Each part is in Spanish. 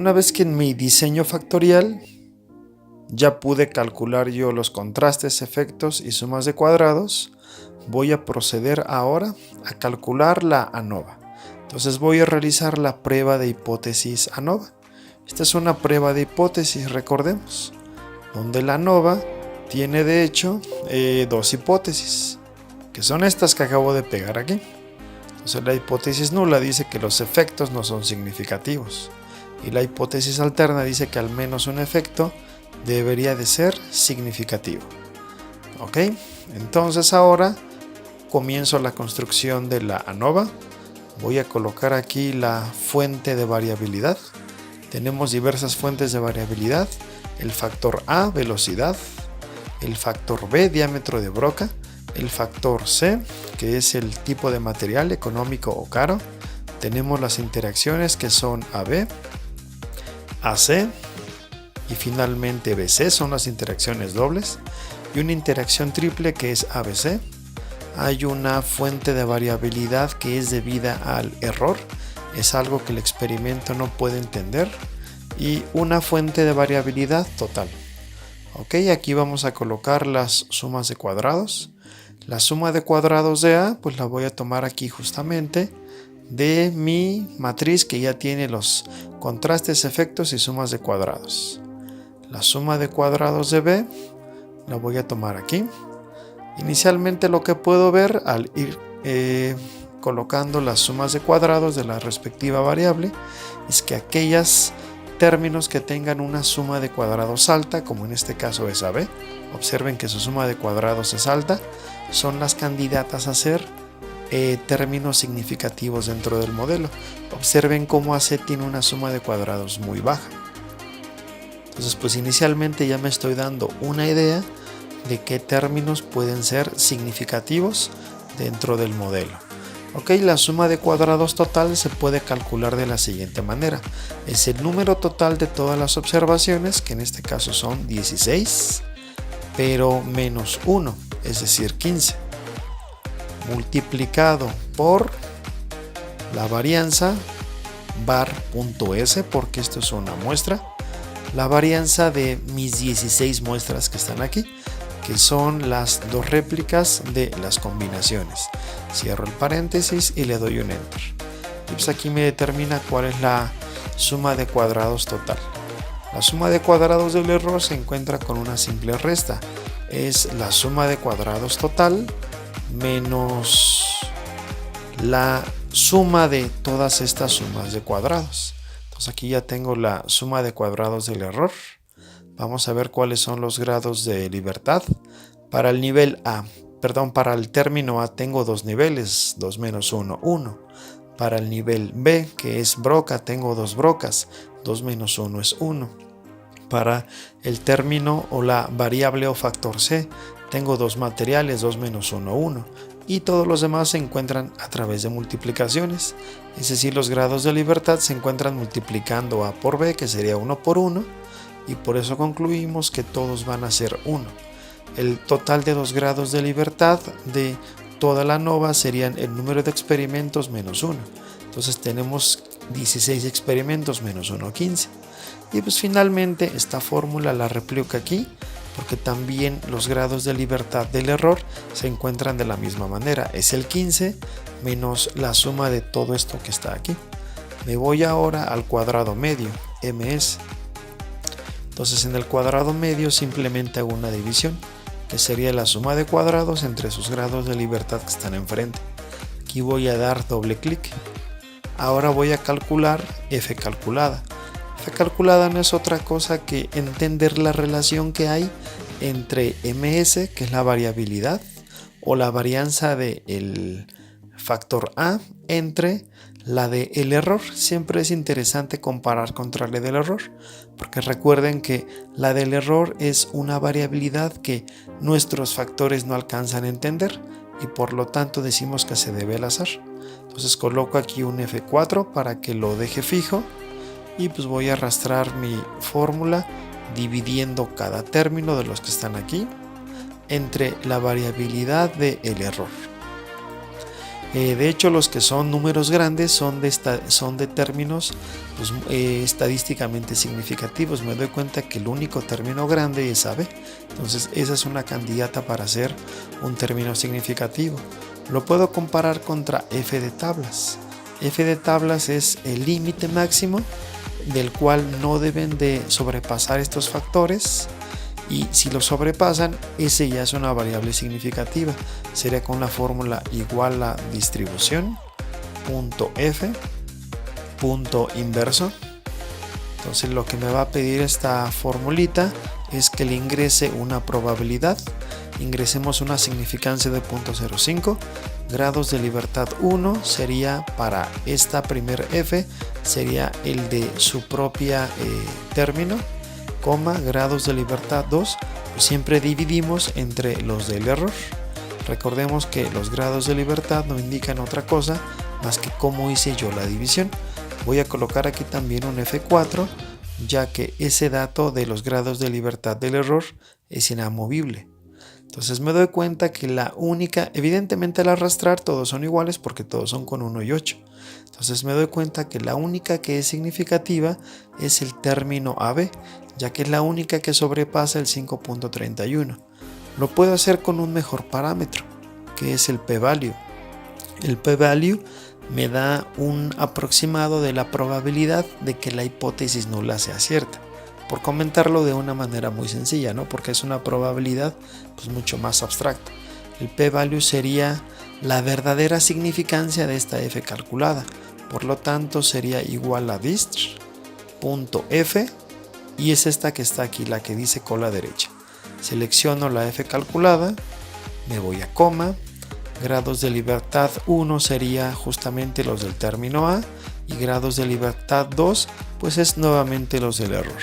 Una vez que en mi diseño factorial ya pude calcular yo los contrastes, efectos y sumas de cuadrados, voy a proceder ahora a calcular la ANOVA. Entonces voy a realizar la prueba de hipótesis ANOVA. Esta es una prueba de hipótesis, recordemos, donde la ANOVA tiene de hecho dos hipótesis, que son estas que acabo de pegar aquí. Entonces la hipótesis nula dice que los efectos no son significativos, y la hipótesis alterna dice que al menos un efecto debería de ser significativo. Ok, entonces ahora comienzo la construcción de la ANOVA. Voy a colocar aquí la fuente de variabilidad. Tenemos diversas fuentes de variabilidad: el factor A, velocidad; el factor B, diámetro de broca; el factor C, que es el tipo de material, económico o caro. Tenemos las interacciones, que son AB, AC y finalmente BC, son las interacciones dobles, y una interacción triple, que es ABC. Hay una fuente de variabilidad que es debida al error, es algo que el experimento no puede entender, y una fuente de variabilidad total. Ok, aquí vamos a colocar las sumas de cuadrados. La suma de cuadrados de A, pues la voy a tomar aquí justamente de mi matriz que ya tiene los contrastes, efectos y sumas de cuadrados. La suma de cuadrados de B la voy a tomar aquí. Inicialmente lo que puedo ver al ir colocando las sumas de cuadrados de la respectiva variable es que aquellos términos que tengan una suma de cuadrados alta, como en este caso es AB, observen que su suma de cuadrados es alta, son las candidatas a ser términos significativos dentro del modelo. Observen cómo AC tiene una suma de cuadrados muy baja. Entonces pues inicialmente ya me estoy dando una idea de qué términos pueden ser significativos dentro del modelo. Ok, la suma de cuadrados total se puede calcular de la siguiente manera: es el número total de todas las observaciones, que en este caso son 16, pero menos 1, es decir 15, multiplicado por la varianza var.s, porque esto es una muestra, la varianza de mis 16 muestras que están aquí, que son las dos réplicas de las combinaciones. Cierro el paréntesis y le doy un enter. Y pues aquí me determina cuál es la suma de cuadrados total. La suma de cuadrados del error se encuentra con una simple resta. Es la suma de cuadrados total menos la suma de todas estas sumas de cuadrados. Entonces aquí ya tengo la suma de cuadrados del error. Vamos a ver cuáles son los grados de libertad. Para el nivel A, para el término A tengo dos niveles, 2 menos 1, 1. Para el nivel B, que es broca, tengo dos brocas, 2 menos 1 es 1. Para el término o la variable o factor C, tengo dos materiales, 2 menos 1, 1. Y todos los demás se encuentran a través de multiplicaciones. Es decir, los grados de libertad se encuentran multiplicando A por B, que sería 1 por 1. Y por eso concluimos que todos van a ser 1. El total de los grados de libertad de toda la ANOVA serían el número de experimentos menos 1. Entonces tenemos 16 experimentos menos 1, 15. Y pues finalmente esta fórmula la replico aquí, porque también los grados de libertad del error se encuentran de la misma manera. Es el 15 menos la suma de todo esto que está aquí. Me voy ahora al cuadrado medio, ms. Entonces en el cuadrado medio simplemente hago una división, que sería la suma de cuadrados entre sus grados de libertad que están enfrente. Aquí voy a dar doble clic. Ahora voy a calcular f calculada. F calculada no es otra cosa que entender la relación que hay entre ms, que es la variabilidad o la varianza del factor A, entre la del error. Siempre es interesante comparar contra la del error, porque recuerden que la del error es una variabilidad que nuestros factores no alcanzan a entender y por lo tanto decimos que se debe al azar. Entonces coloco aquí un F4 para que lo deje fijo y pues voy a arrastrar mi fórmula dividiendo cada término de los que están aquí entre la variabilidad del error. De hecho, los que son números grandes son de términos pues, estadísticamente significativos. Me doy cuenta que el único término grande es AB. Entonces esa es una candidata para ser un término significativo. Lo puedo comparar contra f de tablas. F de tablas es el límite máximo del cual no deben de sobrepasar estos factores. Y si lo sobrepasan, ese ya es una variable significativa. Sería con la fórmula igual a distribución punto f punto inverso. Entonces lo que me va a pedir esta formulita es que le ingrese una probabilidad. Ingresemos una significancia de 0.05. Grados de libertad 1 sería para esta primer f, sería el de su propia término, coma, grados de libertad 2, pues siempre dividimos entre los del error. Recordemos que los grados de libertad no indican otra cosa más que cómo hice yo la división. Voy a colocar aquí también un F4, ya que ese dato de los grados de libertad del error es inamovible. Entonces me doy cuenta que la única, evidentemente al arrastrar todos son iguales porque todos son con 1 y 8. Entonces me doy cuenta que la única que es significativa es el término AB, ya que es la única que sobrepasa el 5.31. Lo puedo hacer con un mejor parámetro, que es el p-value. El p-value me da un aproximado de la probabilidad de que la hipótesis nula sea cierta. Por comentarlo de una manera muy sencilla, ¿no? Porque es una probabilidad pues mucho más abstracta. El p-value sería la verdadera significancia de esta f calculada. Por lo tanto sería igual a dist.f, y es esta que está aquí, la que dice cola derecha. Selecciono la f calculada, me voy a coma, grados de libertad 1 sería justamente los del término A, y grados de libertad 2 pues es nuevamente los del error.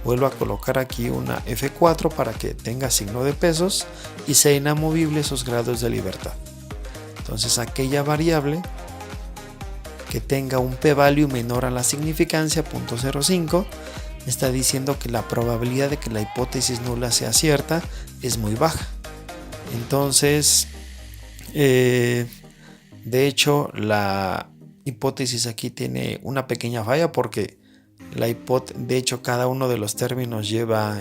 Vuelvo a colocar aquí una F4 para que tenga signo de pesos y sea inamovible esos grados de libertad. Entonces aquella variable que tenga un p-value menor a la significancia 0.05 me está diciendo que la probabilidad de que la hipótesis nula sea cierta es muy baja. Entonces, de hecho, la hipótesis aquí tiene una pequeña falla porque de hecho cada uno de los términos lleva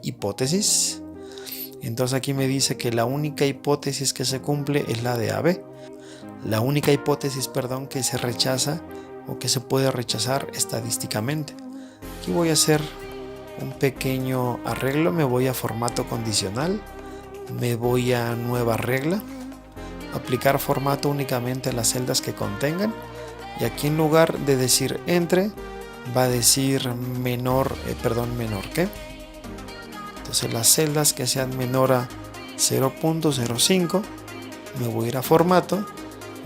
hipótesis. Entonces aquí me dice que la única hipótesis que se cumple es la de AB. La única hipótesis, que se rechaza o que se puede rechazar estadísticamente. Aquí voy a hacer un pequeño arreglo. Me voy a formato condicional. Me voy a nueva regla. Aplicar formato únicamente a las celdas que contengan. Y aquí en lugar de decir entre, va a decir menor que. Entonces las celdas que sean menor a 0.05, me voy a ir a formato.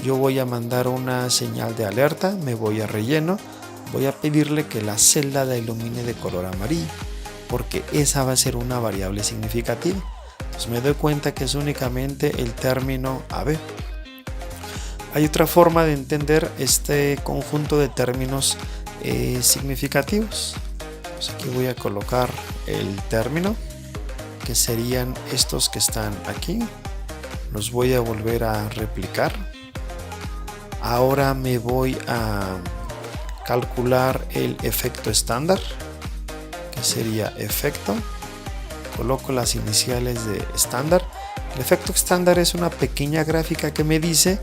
Yo voy a mandar una señal de alerta, me voy a relleno, voy a pedirle que la celda la ilumine de color amarillo, porque esa va a ser una variable significativa. Entonces me doy cuenta que es únicamente el término AB. Hay otra forma de entender este conjunto de términos significativos. Pues aquí voy a colocar el término, que serían estos que están aquí. Los voy a volver a replicar. Ahora me voy a calcular el efecto estándar, que sería efecto. Coloco las iniciales de estándar. El efecto estándar es una pequeña gráfica que me dice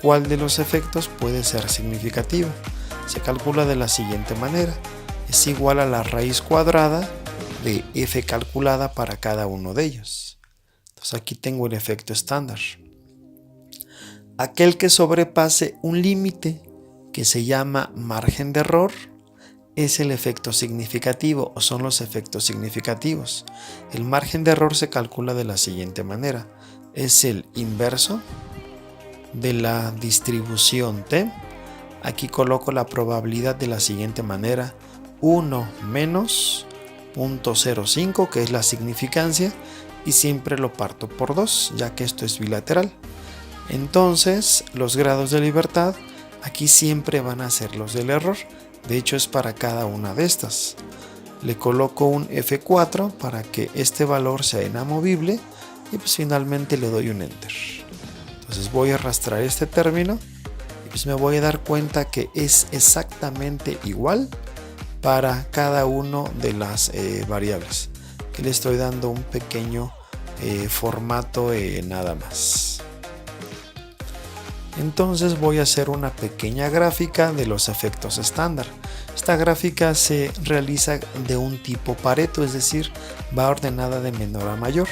cuál de los efectos puede ser significativo. Se calcula de la siguiente manera: es igual a la raíz cuadrada de f calculada para cada uno de ellos. Entonces aquí tengo el efecto estándar. Aquel que sobrepase un límite que se llama margen de error es el efecto significativo, o son los efectos significativos. El margen de error se calcula de la siguiente manera: es el inverso de la distribución t. Aquí coloco la probabilidad de la siguiente manera: 1 menos 0.05, que es la significancia, y siempre lo parto por 2, ya que esto es bilateral. Entonces los grados de libertad aquí siempre van a ser los del error. De hecho es para cada una de estas. Le coloco un F4 para que este valor sea inamovible y pues finalmente le doy un enter. Entonces voy a arrastrar este término y pues me voy a dar cuenta que es exactamente igual para cada una de las variables, que le estoy dando un pequeño formato nada más. Entonces voy a hacer una pequeña gráfica de los efectos estándar. Esta gráfica se realiza de un tipo Pareto, es decir, va ordenada de menor a mayor.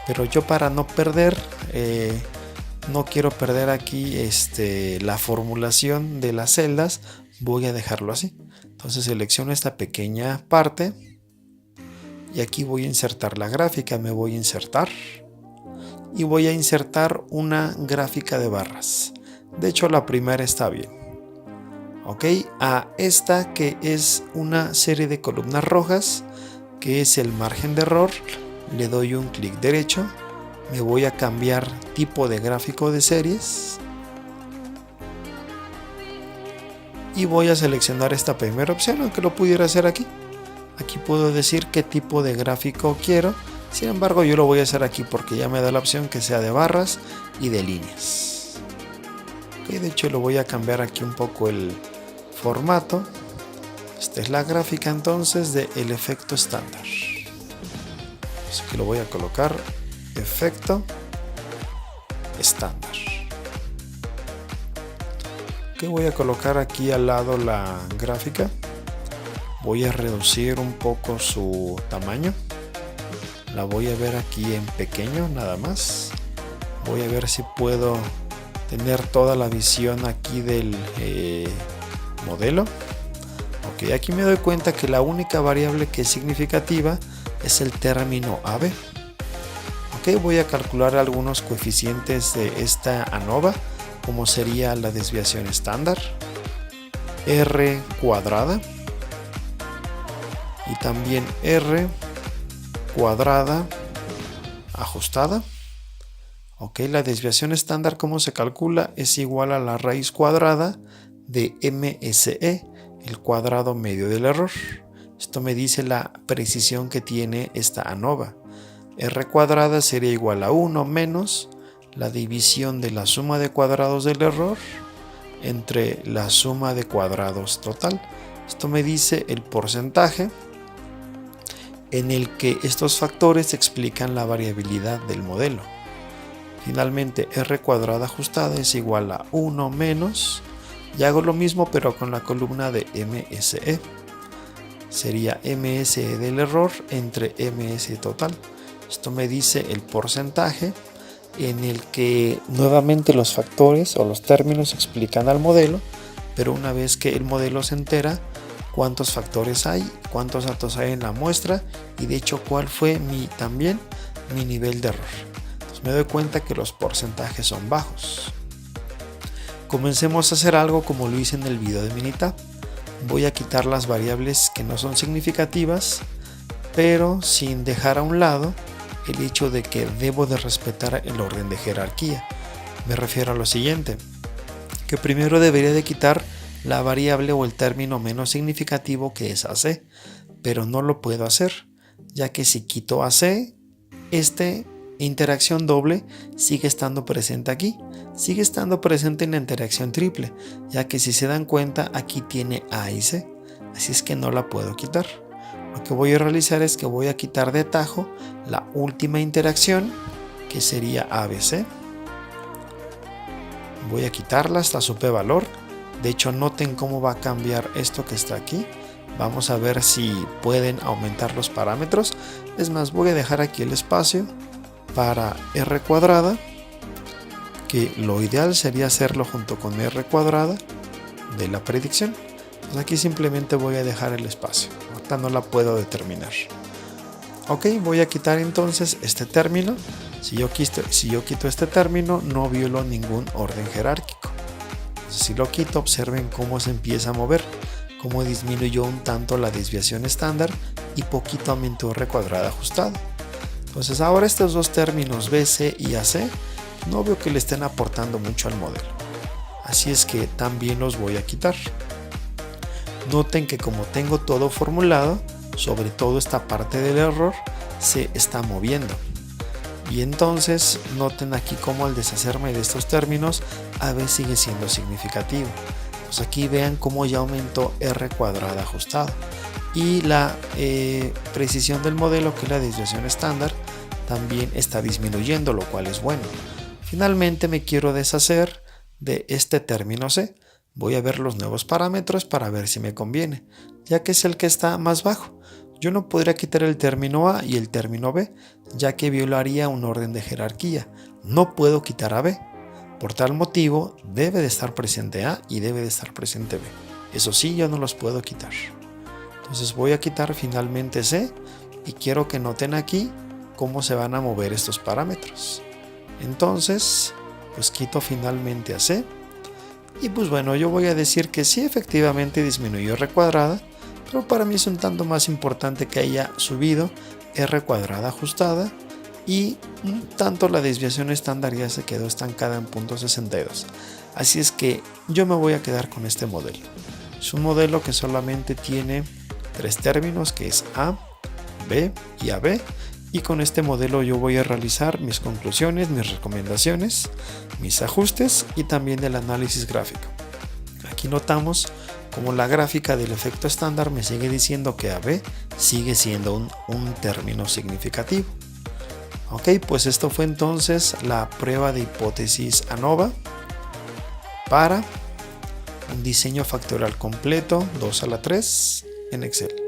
Pero yo, para no perder, no quiero perder aquí la formulación de las celdas, voy a dejarlo así. Entonces selecciono esta pequeña parte y aquí voy a insertar la gráfica. Me voy a insertar y voy a insertar una gráfica de barras. De hecho, la primera está bien. Ok, a esta, que es una serie de columnas rojas, que es el margen de error, le doy un clic derecho. Me voy a cambiar tipo de gráfico de series y voy a seleccionar esta primera opción, aunque lo pudiera hacer aquí. Aquí puedo decir qué tipo de gráfico quiero. Sin embargo, yo lo voy a hacer aquí porque ya me da la opción que sea de barras y de líneas. Okay, de hecho, lo voy a cambiar aquí un poco el formato. Esta es la gráfica entonces del efecto estándar. Así que lo voy a colocar efecto estándar. Ok, voy a colocar aquí al lado la gráfica. Voy a reducir un poco su tamaño. La voy a ver aquí en pequeño nada más. Voy a ver si puedo tener toda la visión aquí del modelo. Ok, aquí me doy cuenta que la única variable que es significativa es el término AB. Ok, voy a calcular algunos coeficientes de esta ANOVA, como sería la desviación estándar, R cuadrada y también R cuadrada ajustada. Ok, la desviación estándar, ¿cómo se calcula? Es igual a la raíz cuadrada de MSE, el cuadrado medio del error. Esto me dice la precisión que tiene esta ANOVA. R cuadrada sería igual a 1 menos la división de la suma de cuadrados del error entre la suma de cuadrados total. Esto me dice el porcentaje en el que estos factores explican la variabilidad del modelo. Finalmente, R cuadrada ajustada es igual a 1 menos, y hago lo mismo pero con la columna de MSE. Sería MSE del error entre MSE total. Esto me dice el porcentaje en el que nuevamente los factores o los términos explican al modelo, pero una vez que el modelo se entera cuántos factores hay, cuántos datos hay en la muestra y de hecho cuál fue también mi nivel de error. Entonces me doy cuenta que los porcentajes son bajos. Comencemos a hacer algo como lo hice en el video de Minitab. Voy a quitar las variables que no son significativas, pero sin dejar a un lado el hecho de que debo de respetar el orden de jerarquía. Me refiero a lo siguiente, que primero debería de quitar la variable o el término menos significativo, que es AC, pero no lo puedo hacer, ya que si quito AC, esta interacción doble sigue estando presente aquí, sigue estando presente en la interacción triple, ya que si se dan cuenta aquí tiene A y C, así es que no la puedo quitar. Lo que voy a realizar es que voy a quitar de tajo la última interacción, que sería ABC. Voy a quitarla hasta su p-valor. De hecho, noten cómo va a cambiar esto que está aquí. Vamos a ver si pueden aumentar los parámetros. Es más, voy a dejar aquí el espacio para R cuadrada, que lo ideal sería hacerlo junto con R cuadrada de la predicción. Pues aquí simplemente voy a dejar el espacio. Ahorita no la puedo determinar. Ok, voy a quitar entonces este término. Si yo quito este término, no violo ningún orden jerárquico. Si lo quito, observen cómo se empieza a mover, cómo disminuyó un tanto la desviación estándar y poquito aumentó R cuadrada ajustada. Entonces ahora estos dos términos BC y AC no veo que le estén aportando mucho al modelo. Así es que también los voy a quitar. Noten que como tengo todo formulado, sobre todo esta parte del error se está moviendo. Y entonces noten aquí cómo al deshacerme de estos términos, AB sigue siendo significativo. Pues aquí vean cómo ya aumentó R cuadrada ajustado. Y la precisión del modelo, que es la desviación estándar, también está disminuyendo, lo cual es bueno. Finalmente me quiero deshacer de este término C. Voy a ver los nuevos parámetros para ver si me conviene, ya que es el que está más bajo. Yo no podría quitar el término A y el término B, ya que violaría un orden de jerarquía. No puedo quitar a B. Por tal motivo, debe de estar presente A y debe de estar presente B. Eso sí, yo no los puedo quitar. Entonces voy a quitar finalmente C y quiero que noten aquí cómo se van a mover estos parámetros. Entonces, pues quito finalmente a C. Y pues bueno, yo voy a decir que sí, efectivamente disminuyó R cuadrada, pero para mí es un tanto más importante que haya subido R cuadrada ajustada y un tanto la desviación estándar ya se quedó estancada en 0.62. Así es que yo me voy a quedar con este modelo. Es un modelo que solamente tiene 3 términos, que es A, B y AB. Y con este modelo yo voy a realizar mis conclusiones, mis recomendaciones, mis ajustes y también el análisis gráfico. Aquí notamos como la gráfica del efecto estándar me sigue diciendo que AB sigue siendo un término significativo. Ok, pues esto fue entonces la prueba de hipótesis ANOVA para un diseño factorial completo 2 a la 3 en Excel.